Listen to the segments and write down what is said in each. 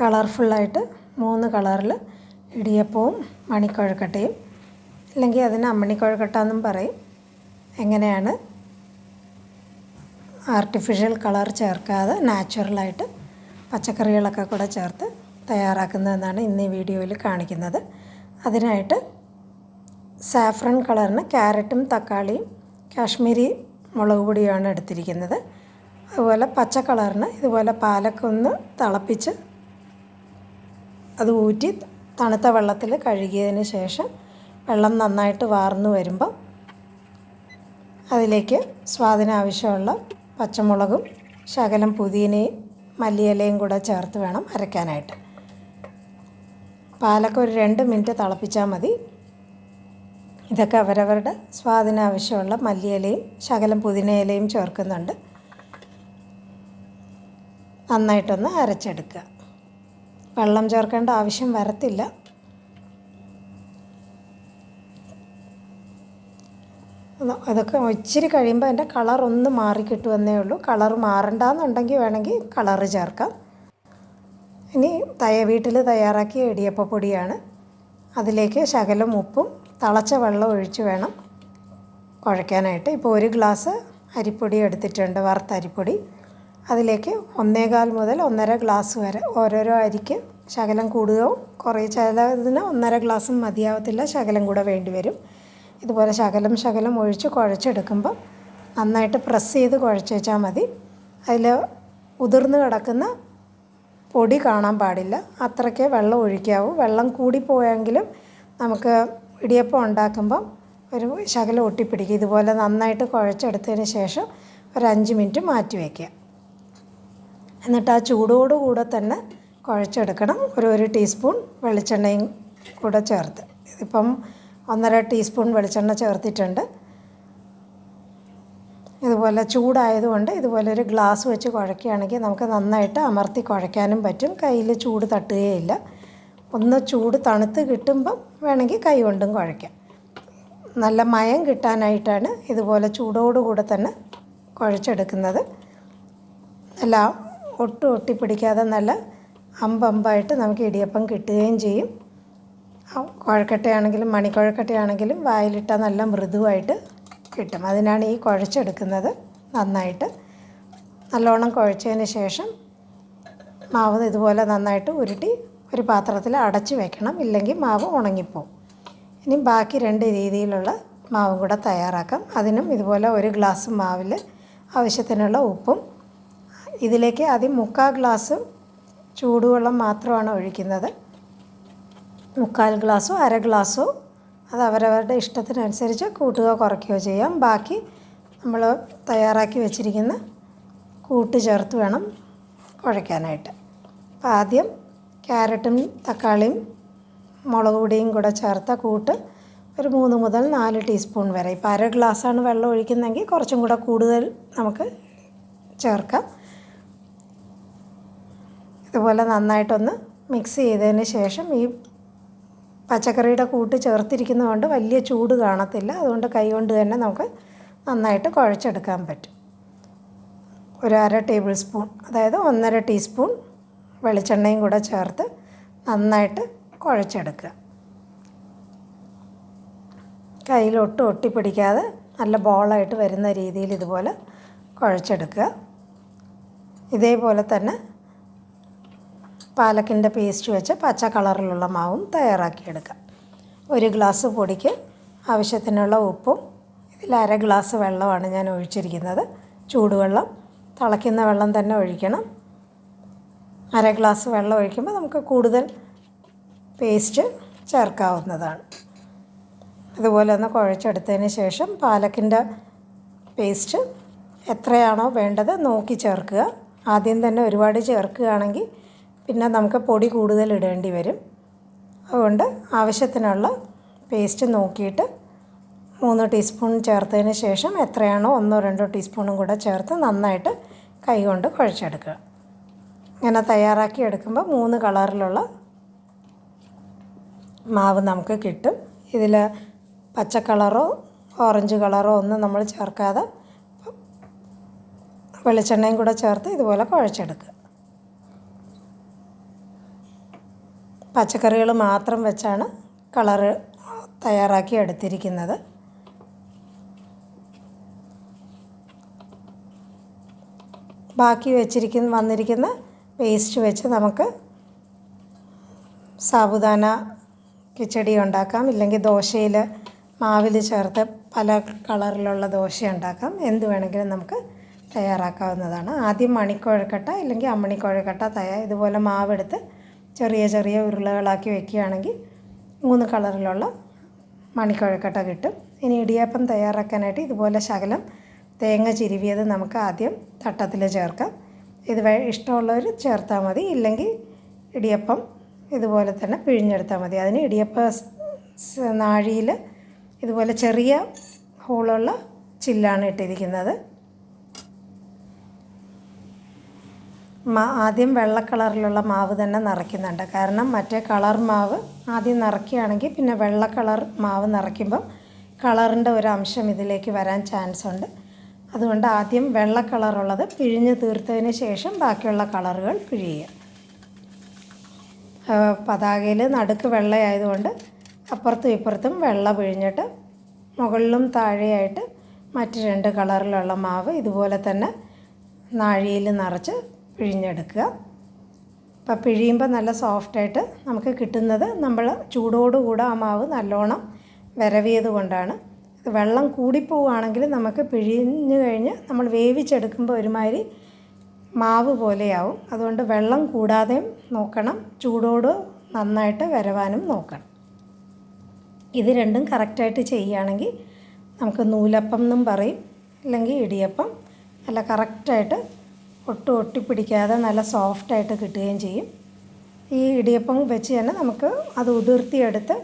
കളർഫുള്ളായിട്ട് 3 കളറിൽ ഇടിയപ്പവും മണിക്കൊഴുക്കട്ടയും, അല്ലെങ്കിൽ അതിന് അമ്മണിക്കൊഴുക്കട്ട എന്നും പറയും. എങ്ങനെയാണ് ആർട്ടിഫിഷ്യൽ കളർ ചേർക്കാതെ നാച്ചുറലായിട്ട് പച്ചക്കറികളൊക്കെ കൂടെ ചേർത്ത് തയ്യാറാക്കുന്നതെന്നാണ് ഇന്ന് ഈ വീഡിയോയിൽ കാണിക്കുന്നത്. അതിനായിട്ട് സാഫ്രൺ കളറിന് ക്യാരറ്റും തക്കാളിയും കാശ്മീരി മുളക് പൊടിയുമാണ് എടുത്തിരിക്കുന്നത്. അതുപോലെ പച്ച കളറിന് ഇതുപോലെ പാലക്കൊന്ന് തിളപ്പിച്ച് അത് ഊറ്റി തണുത്ത വെള്ളത്തിൽ കഴുകിയതിന് ശേഷം വെള്ളം നന്നായിട്ട് വാർന്നു വരുമ്പോൾ അതിലേക്ക് സ്വാദിനാവശ്യമുള്ള പച്ചമുളകും ശകലം പുതിനയും മല്ലിയിലയും കൂടെ ചേർത്ത് വേണം അരയ്ക്കാനായിട്ട്. പാലക്ക ഒരു 2 മിനിറ്റ് തിളപ്പിച്ചാൽ മതി. ഇതൊക്കെ അവരവരുടെ സ്വാദിനാവശ്യമുള്ള മല്ലിയിലയും ശകലം പുതിനയിലയും ചേർക്കുന്നുണ്ട്. നന്നായിട്ടൊന്ന് അരച്ചെടുക്കുക. വെള്ളം ചേർക്കേണ്ട ആവശ്യം വരത്തില്ല. അതൊക്കെ ഇച്ചിരി കഴിയുമ്പോൾ അതിൻ്റെ കളർ ഒന്ന് മാറിക്കിട്ടുമെന്നേ ഉള്ളൂ. കളർ മാറണ്ടെന്നുണ്ടെങ്കിൽ വേണമെങ്കിൽ കളറ് ചേർക്കാം. ഇനി വീട്ടിൽ തയ്യാറാക്കിയ ഇടിയപ്പപ്പൊടിയാണ്. അതിലേക്ക് ശകലം ഉപ്പും തിളച്ച വെള്ളം ഒഴിച്ച് വേണം കുഴയ്ക്കാനായിട്ട്. ഇപ്പോൾ 1 ഗ്ലാസ് അരിപ്പൊടി എടുത്തിട്ടുണ്ട്, വറുത്ത അരിപ്പൊടി. അതിലേക്ക് 1.25 മുതൽ 1.5 ഗ്ലാസ് വരെ, ഓരോരോ അരിക്ക് ശകലം കൂടുകയും ചിലതിന് 1.5 ഗ്ലാസും മതിയാവത്തില്ല, ശകലം കൂടെ വേണ്ടി വരും. ഇതുപോലെ ശകലം ഒഴിച്ച് കുഴച്ചെടുക്കുമ്പോൾ നന്നായിട്ട് പ്രസ് ചെയ്ത് കുഴച്ച് വെച്ചാൽ മതി. അതിൽ ഉതിർന്ന് കിടക്കുന്ന പൊടി കാണാൻ പാടില്ല, അത്രയ്ക്കേ വെള്ളം ഒഴിക്കാവൂ. വെള്ളം കൂടിപ്പോയെങ്കിലും നമുക്ക് ഇടിയപ്പം ഉണ്ടാക്കുമ്പം ഒരു ശകലം ഒട്ടിപ്പിടിക്കും. ഇതുപോലെ നന്നായിട്ട് കുഴച്ചെടുത്തതിന് ശേഷം ഒരു 5 മിനിറ്റ് മാറ്റി വയ്ക്കുക. എന്നിട്ട് ആ ചൂടോടുകൂടെ തന്നെ കുഴച്ചെടുക്കണം. ഒരു ടീസ്പൂൺ വെളിച്ചെണ്ണയും കൂടെ ചേർത്ത്, ഇതിപ്പം 1.5 ടീസ്പൂൺ വെളിച്ചെണ്ണ ചേർത്തിട്ടുണ്ട്. ഇതുപോലെ ചൂടായതുകൊണ്ട് ഇതുപോലെ ഒരു ഗ്ലാസ് വെച്ച് കുഴയ്ക്കുകയാണെങ്കിൽ നമുക്ക് നന്നായിട്ട് അമർത്തി കുഴയ്ക്കാനും പറ്റും. കയ്യിൽ ചൂട് തട്ടുകയില്ല. ഒന്ന് ചൂട് തണുത്ത് കിട്ടുമ്പം വേണമെങ്കിൽ കൈ കൊണ്ടും കുഴയ്ക്കാം. നല്ല മയം കിട്ടാനായിട്ടാണ് ഇതുപോലെ ചൂടോടുകൂടെ തന്നെ കുഴച്ചെടുക്കുന്നത്. നല്ല ഒട്ടും ഒട്ടിപ്പിടിക്കാതെ നല്ല അമ്പമ്പായിട്ട് നമുക്ക് ഇടിയപ്പം കിട്ടുകയും ചെയ്യും. കുഴക്കട്ടയാണെങ്കിലും മണിക്കുഴക്കട്ടയാണെങ്കിലും വായിലിട്ടാൽ നല്ല മൃദുവായിട്ട് കിട്ടും. അതിനാണ് ഈ കുഴച്ചെടുക്കുന്നത്. നന്നായിട്ട് നല്ലോണം കുഴച്ചതിന് ശേഷം മാവ് ഇതുപോലെ നന്നായിട്ട് ഉരുട്ടി ഒരു പാത്രത്തിൽ അടച്ച് വയ്ക്കണം, ഇല്ലെങ്കിൽ മാവ് ഉണങ്ങിപ്പോവും. ഇനി ബാക്കി 2 രീതിയിലുള്ള മാവും കൂടെ തയ്യാറാക്കാം. അതിനും ഇതുപോലെ 1 ഗ്ലാസ് മാവിൽ ആവശ്യത്തിനുള്ള ഉപ്പും, ഇതിലേക്ക് ആദ്യം 3/4 ഗ്ലാസ് ചൂടുവെള്ളം മാത്രമാണ് ഒഴിക്കുന്നത്. 3/4 ഗ്ലാസോ 1/2 ഗ്ലാസോ അത് അവരവരുടെ ഇഷ്ടത്തിനനുസരിച്ച് കൂട്ടുകയോ കുറയ്ക്കുകയോ ചെയ്യാം. ബാക്കി നമ്മൾ തയ്യാറാക്കി വെച്ചിരിക്കുന്ന കൂട്ട് ചേർത്ത് വേണം കുഴയ്ക്കാനായിട്ട്. അപ്പോൾ ആദ്യം ക്യാരറ്റും തക്കാളിയും മുളക് പൊടിയും കൂടെ ചേർത്ത കൂട്ട് ഒരു 3 മുതൽ 4 ടീസ്പൂൺ വരെ. ഇപ്പോൾ 1/2 ഗ്ലാസ്സാണ് വെള്ളം ഒഴിക്കുന്നതെങ്കിൽ കുറച്ചും കൂടെ കൂടുതൽ നമുക്ക് ചേർക്കാം. ഇതുപോലെ നന്നായിട്ടൊന്ന് മിക്സ് ചെയ്തതിന് ശേഷം ഈ പച്ചക്കറിയുടെ കൂട്ട് ചേർത്തിരിക്കുന്നതുകൊണ്ട് വലിയ ചൂട് കാണത്തില്ല. അതുകൊണ്ട് കൈ കൊണ്ട് തന്നെ നമുക്ക് നന്നായിട്ട് കുഴച്ചെടുക്കാൻ പറ്റും. ഒരു 1/2 ടേബിൾ സ്പൂൺ, അതായത് 1.5 ടീസ്പൂൺ വെളിച്ചെണ്ണയും കൂടെ ചേർത്ത് നന്നായിട്ട് കുഴച്ചെടുക്കുക. കയ്യിലൊട്ടും ഒട്ടിപ്പിടിക്കാതെ നല്ല ബോളായിട്ട് വരുന്ന രീതിയിൽ ഇതുപോലെ കുഴച്ചെടുക്കുക. ഇതേപോലെ തന്നെ പാലക്കിൻ്റെ പേസ്റ്റ് വെച്ച് പച്ച കളറിലുള്ള മാവും തയ്യാറാക്കിയെടുക്കാം. 1 ഗ്ലാസ് പൊടിക്ക് ആവശ്യത്തിനുള്ള ഉപ്പും, ഇതിൽ 1/2 ഗ്ലാസ് വെള്ളമാണ് ഞാൻ ഒഴിച്ചിരിക്കുന്നത്. ചൂടുവെള്ളം, തിളയ്ക്കുന്ന വെള്ളം തന്നെ ഒഴിക്കണം. 1/2 ഗ്ലാസ് വെള്ളം ഒഴിക്കുമ്പോൾ നമുക്ക് കൂടുതൽ പേസ്റ്റ് ചേർക്കാവുന്നതാണ്. ഇതുപോലെ ഒന്ന് കുഴച്ചെടുത്തതിന് ശേഷം പാലക്കിൻ്റെ പേസ്റ്റ് എത്രയാണോ വേണ്ടത് നോക്കി ചേർക്കുക. ആദ്യം തന്നെ ഒരുപാട് ചേർക്കുകയാണെങ്കിൽ പിന്നെ നമുക്ക് പൊടി കൂടുതൽ ഇടേണ്ടി വരും. അതുകൊണ്ട് ആവശ്യത്തിനുള്ള പേസ്റ്റ് നോക്കിയിട്ട് 3 ടീസ്പൂൺ ചേർത്തതിന് ശേഷം എത്രയാണോ 1-2 ടീസ്പൂണും കൂടെ ചേർത്ത് നന്നായിട്ട് കൈകൊണ്ട് കുഴച്ചെടുക്കുക. ഇങ്ങനെ തയ്യാറാക്കി എടുക്കുമ്പോൾ 3 കളറിലുള്ള മാവ് നമുക്ക് കിട്ടും. ഇതിൽ പച്ച കളറോ ഓറഞ്ച് കളറോ ഒന്നും നമ്മൾ ചേർക്കാതെ വെളിച്ചെണ്ണയും കൂടെ ചേർത്ത് ഇതുപോലെ കുഴച്ചെടുക്കുക. പച്ചക്കറികൾ മാത്രം വെച്ചാണ് കളറ് തയ്യാറാക്കി എടുത്തിരിക്കുന്നത്. ബാക്കി വന്നിരിക്കുന്ന പേസ്റ്റ് വെച്ച് നമുക്ക് സാബുദാന കിച്ചടി ഉണ്ടാക്കാം, ഇല്ലെങ്കിൽ ദോശയിൽ മാവിൽ ചേർത്ത് പല കളറിലുള്ള ദോശ ഉണ്ടാക്കാം. എന്ത് വേണമെങ്കിലും നമുക്ക് തയ്യാറാക്കാവുന്നതാണ്. ആദ്യം മണിക്കുഴക്കട്ട ഇല്ലെങ്കിൽ അമ്മണിക്കുഴക്കട്ട ഇതുപോലെ മാവെടുത്ത് ചെറിയ ചെറിയ ഉരുളകളാക്കി വെക്കുകയാണെങ്കിൽ 3 കളറിലുള്ള മണിക്കുഴക്കട്ട കിട്ടും. ഇനി ഇടിയപ്പം തയ്യാറാക്കാനായിട്ട് ഇതുപോലെ ശകലം തേങ്ങ ചിരുവിയത് നമുക്ക് ആദ്യം തട്ടത്തിൽ ചേർക്കാം. ഇത് ഇഷ്ടമുള്ളവർ ചേർത്താൽ മതി, ഇല്ലെങ്കിൽ ഇടിയപ്പം ഇതുപോലെ തന്നെ പിഴിഞ്ഞെടുത്താൽ മതി. അതിന് ഇടിയപ്പ നാഴിയിൽ ഇതുപോലെ ചെറിയ ഹോളുള്ള ചില്ലാണ് ഇട്ടിരിക്കുന്നത്. ആദ്യം വെള്ള കളറിലുള്ള മാവ് തന്നെ നിറയ്ക്കുന്നുണ്ട്. കാരണം മറ്റേ കളർ മാവ് ആദ്യം നിറയ്ക്കുകയാണെങ്കിൽ പിന്നെ വെള്ള കളർ മാവ് നിറയ്ക്കുമ്പം കളറിൻ്റെ ഒരു അംശം ഇതിലേക്ക് വരാൻ ചാൻസ് ഉണ്ട്. അതുകൊണ്ട് ആദ്യം വെള്ള കളറുള്ളത് പിഴിഞ്ഞ് തീർത്തതിന് ശേഷം ബാക്കിയുള്ള കളറുകൾ പിഴിയുക. പതാകയിൽ നടുക്ക് വെള്ളയായതുകൊണ്ട് അപ്പുറത്തും ഇപ്പുറത്തും വെള്ള പിഴിഞ്ഞിട്ട് മുകളിലും താഴെയായിട്ട് മറ്റ് 2 കളറിലുള്ള മാവ് ഇതുപോലെ തന്നെ നാഴിയിൽ നിറച്ച് പിഴിഞ്ഞെടുക്കുക. അപ്പോൾ പിഴിയുമ്പോൾ നല്ല സോഫ്റ്റായിട്ട് നമുക്ക് കിട്ടുന്നത് നമ്മൾ ചൂടോടുകൂടെ ആ മാവ് നല്ലോണം വിരവിയത് കൊണ്ടാണ്. വെള്ളം കൂടിപ്പോവുകയാണെങ്കിൽ നമുക്ക് പിഴിഞ്ഞ് കഴിഞ്ഞ് നമ്മൾ വേവിച്ചെടുക്കുമ്പോൾ ഒരുമാതിരി മാവ് പോലെയാവും. അതുകൊണ്ട് വെള്ളം കൂടാതെയും നോക്കണം, ചൂടോട് നന്നായിട്ട് വിരവാനും നോക്കണം. ഇത് രണ്ടും കറക്റ്റായിട്ട് ചെയ്യുകയാണെങ്കിൽ നമുക്ക് നൂലപ്പം എന്നും പറയും, അല്ലെങ്കിൽ ഇടിയപ്പം നല്ല കറക്റ്റായിട്ട് ഒട്ടും ഒട്ടിപ്പിടിക്കാതെ നല്ല സോഫ്റ്റായിട്ട് കിട്ടുകയും ചെയ്യും. ഈ ഇടിയപ്പം വെച്ച് തന്നെ നമുക്ക് അത് ഉതിർത്തിയെടുത്ത്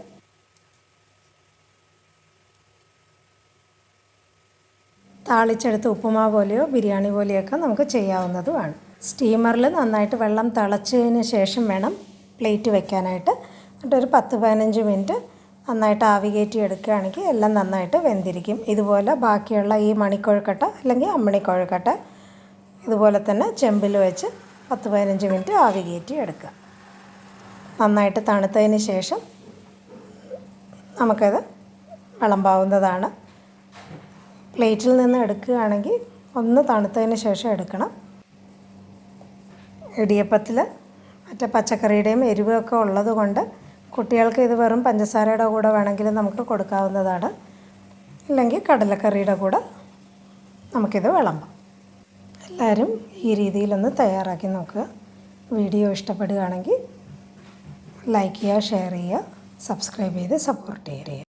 താളിച്ചെടുത്ത് ഉപ്പുമാവ് പോലെയോ ബിരിയാണി പോലെയൊക്കെ നമുക്ക് ചെയ്യാവുന്നതുമാണ്. സ്റ്റീമറിൽ നന്നായിട്ട് വെള്ളം തിളച്ചതിന് ശേഷം വേണം പ്ലേറ്റ് വെക്കാനായിട്ട്. എന്നിട്ടൊരു 10-15 മിനിറ്റ് നന്നായിട്ട് ആവി കയറ്റി എടുക്കുകയാണെങ്കിൽ എല്ലാം നന്നായിട്ട് വെന്തിരിക്കും. ഇതുപോലെ ബാക്കിയുള്ള ഈ മണിക്കുഴക്കട്ട അല്ലെങ്കിൽ അമ്മണിക്കുഴക്കട്ട ഇതുപോലെ തന്നെ ചെമ്പിൽ വെച്ച് 10-15 മിനിറ്റ് ആവി കയറ്റി എടുക്കുക. നന്നായിട്ട് തണുത്തതിന് ശേഷം നമുക്കത് വിളമ്പാവുന്നതാണ്. പ്ലേറ്റിൽ നിന്ന് എടുക്കുകയാണെങ്കിൽ ഒന്ന് തണുത്തതിന് ശേഷം എടുക്കണം. ഇടിയപ്പത്തിൽ മറ്റേ പച്ചക്കറിയുടെയും എരിവൊക്കെ ഉള്ളത് കൊണ്ട് കുട്ടികൾക്ക് ഇത് വെറും പഞ്ചസാരയുടെ കൂടെ വേണമെങ്കിൽ നമുക്ക് കൊടുക്കാവുന്നതാണ്, ഇല്ലെങ്കിൽ കടലക്കറിയുടെ കൂടെ നമുക്കിത് വിളമ്പാം. എല്ലാവരും ഈ രീതിയിലൊന്ന് തയ്യാറാക്കി നോക്കുക. വീഡിയോ ഇഷ്ടപ്പെടുകയാണെങ്കിൽ ലൈക്ക് ചെയ്യുക, ഷെയർ ചെയ്യുക, സബ്സ്ക്രൈബ് ചെയ്ത് സപ്പോർട്ട് ചെയ്യുക.